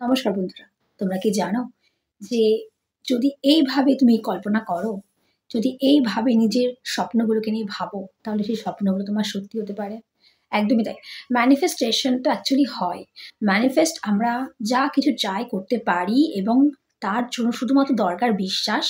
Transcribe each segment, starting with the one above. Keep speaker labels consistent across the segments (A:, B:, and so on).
A: নমস্কার বন্ধুরা, তোমরা কি জানো যে যদি এইভাবে তুমি কল্পনা করো, যদি এইভাবে নিজের স্বপ্নগুলোকে নিয়ে ভাবো, তাহলে সেই স্বপ্নগুলো তোমার সত্যি হতে পারে। একদমই তাই। ম্যানিফেস্টেশন তো অ্যাকচুয়ালি হয়। ম্যানিফেস্ট আমরা যা কিছু চাই করতে পারি এবং তার জন্য শুধুমাত্র দরকার বিশ্বাস,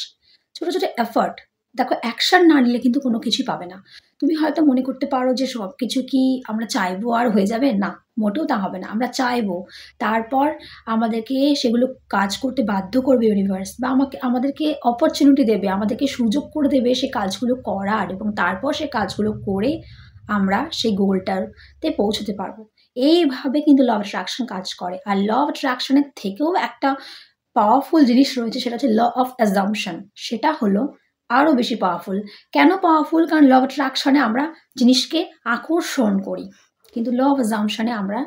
A: ছোট ছোট এফর্ট। দেখো, অ্যাকশন না নিলে কিন্তু কোনো কিছুই পাবে না। তুমি হয়তো মনে করতে পারো যে সব কিছু কি আমরা চাইবো আর হয়ে যাবে? না, মোটেও তা হবে না। আমরা চাইবো, তারপর আমাদেরকে সেগুলো কাজ করতে বাধ্য করবে ইউনিভার্স, বা আমাদেরকে অপরচুনিটি দেবে, আমাদেরকে সুযোগ করে দেবে সে কাজগুলো করার, এবং তারপর সে কাজগুলো করে আমরা সেই গোলটাতে পৌঁছতে পারবো। এইভাবে কিন্তু ল অফ অ্যাট্রাকশন কাজ করে। আর ল অফ অ্যাট্রাকশনের থেকেও একটা পাওয়ারফুল জিনিস রয়েছে, সেটা হচ্ছে ল অফ অ্যাজাম্পশন। সেটা হলো আরও বেশি পাওয়ারফুল। কেন পাওয়ারফুল? কারণ ল অফ অ্যাট্রাকশনে আমরা জিনিসকে আকর্ষণ করি, কিন্তু ল অফ অ্যাজাম্পশনে আমরা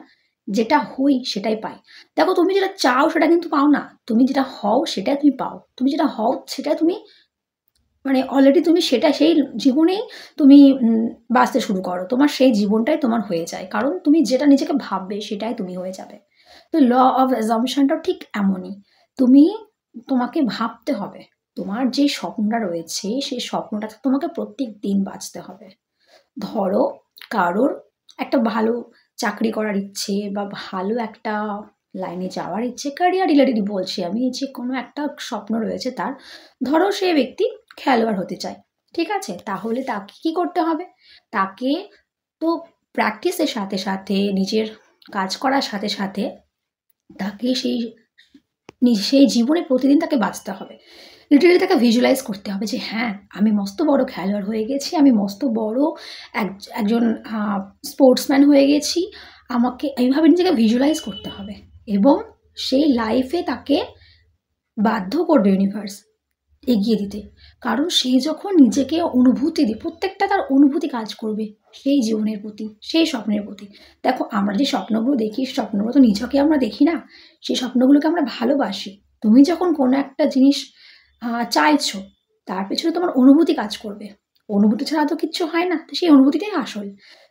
A: যেটা হই সেটাই পাই। দেখো, তুমি যেটা চাও সেটা কিন্তু পাও না, তুমি যেটা হও সেটাই তুমি পাও। তুমি যেটা হও সেটা তুমি মানে অলরেডি তুমি সেটা সেই জীবনেই তুমি বাঁচতে শুরু করো। তোমার সেই জীবনটাই তোমার হয়ে যায়, কারণ তুমি যেটা নিজেকে ভাববে সেটাই তুমি হয়ে যাবে। তো ল অফ অ্যাজাম্পশনটাও ঠিক এমনই। তোমাকে ভাবতে হবে তোমার যে স্বপ্নটা রয়েছে, সেই স্বপ্নটা তোমাকে প্রত্যেক দিন বাঁচতে হবে। ধরো, কারোর একটা ভালো চাকরি করার ইচ্ছে বা ভালো একটা লাইনে যাওয়ার ইচ্ছে, ক্যারিয়ার রিলেটেডই বলছি আমি, যে কোনো একটা স্বপ্ন রয়েছে তার। ধরো সে ব্যক্তি খেলোয়াড় হতে চায়, ঠিক আছে? তাহলে তাকে কি করতে হবে? তাকে তো প্র্যাকটিসের সাথে সাথে, নিজের কাজ করার সাথে সাথে তাকে সেই জীবনে প্রতিদিন তাকে বাঁচতে হবে। লিটারেলি তাকে ভিজুয়ালাইজ করতে হবে যে হ্যাঁ, আমি মস্ত বড় খেলোয়াড় হয়ে গেছি, আমি মস্ত বড় একজন স্পোর্টসম্যান হয়ে গেছি। আমাকে এইভাবে নিজেকে ভিজুয়ালাইজ করতে হবে, এবং সেই লাইফে তাকে বাধ্য করবে ইউনিভার্স এগিয়ে দিতে। কারণ সে যখন নিজেকে অনুভূতি দিয়ে, প্রত্যেকটা তার অনুভূতি কাজ করবে সেই জীবনের প্রতি, সেই স্বপ্নের প্রতি। দেখো, আমরা যে স্বপ্নগুলো দেখি, স্বপ্নগুলো তো নিজকে আমরা দেখি না, সেই স্বপ্নগুলোকে আমরা ভালোবাসি। তুমি যখন কোনো একটা জিনিস চাইছো, তার পেছনে তোমার অনুভূতি কাজ করবে। অনুভূতি ছাড়া তো কিচ্ছু হয় না, তো সেই অনুভূতিটাই আসল।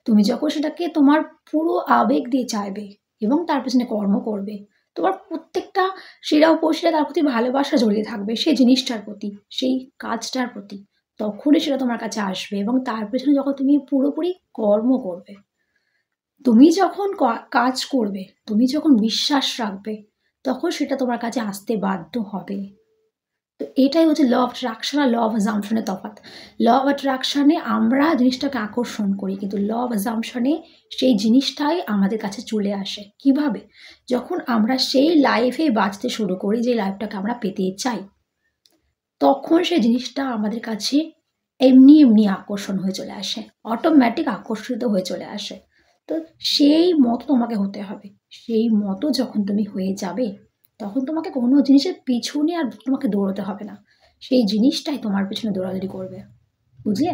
A: তুমি যখন সেটাকে তোমার পুরো আবেগ দিয়ে চাইবে এবং তার পেছনে কর্ম করবে, তোমার প্রত্যেকটা শিরা উপশিরা তার প্রতি ভালোবাসা জড়িয়ে থাকবে, সেই জিনিসটার প্রতি, সেই কাজটার প্রতি। তখনই সেটা তোমার কাছে আসবে, এবং তার পেছনে যখন তুমি পুরোপুরি কর্ম করবে, তুমি যখন কাজ করবে, তুমি যখন বিশ্বাস রাখবে, তখন সেটা তোমার কাছে আসতে বাধ্য হবে। তো এটাই হচ্ছে ল অফ অ্যাট্রাকশন আর ল অফ অ্যাজাম্পশনের তফাৎ। ল অফ অ্যাট্রাকশনে আমরা জিনিসটাকে আকর্ষণ করি, কিন্তু ল অফ অ্যাজাম্পশনে সেই জিনিসটাই আমাদের কাছে চলে আসে। কিভাবে? যখন আমরা সেই লাইফে বাঁচতে শুরু করি, যে লাইফটাকে আমরা পেতে চাই, তখন সেই জিনিসটা আমাদের কাছে এমনি এমনি আকর্ষণ হয়ে চলে আসে, অটোমেটিক আকর্ষিত হয়ে চলে আসে। তো সেই মতো তোমাকে হতে হবে। সেই মতো যখন তুমি হয়ে যাবে, তখন তোমাকে কোনো জিনিসের পিছনে আর তোমাকে দৌড়াতে হবে না, সেই জিনিসটাই তোমার পিছনে দৌড়াদৌড়ি করবে। বুঝলে?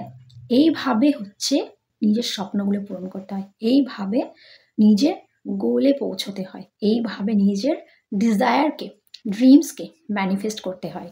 A: এইভাবে হচ্ছে নিজের স্বপ্নগুলো পূরণ করতে হয়, এইভাবে নিজের গোলে পৌঁছতে হয়, এইভাবে নিজের ডিজায়ারকে, ড্রিমসকে ম্যানিফেস্ট করতে হয়।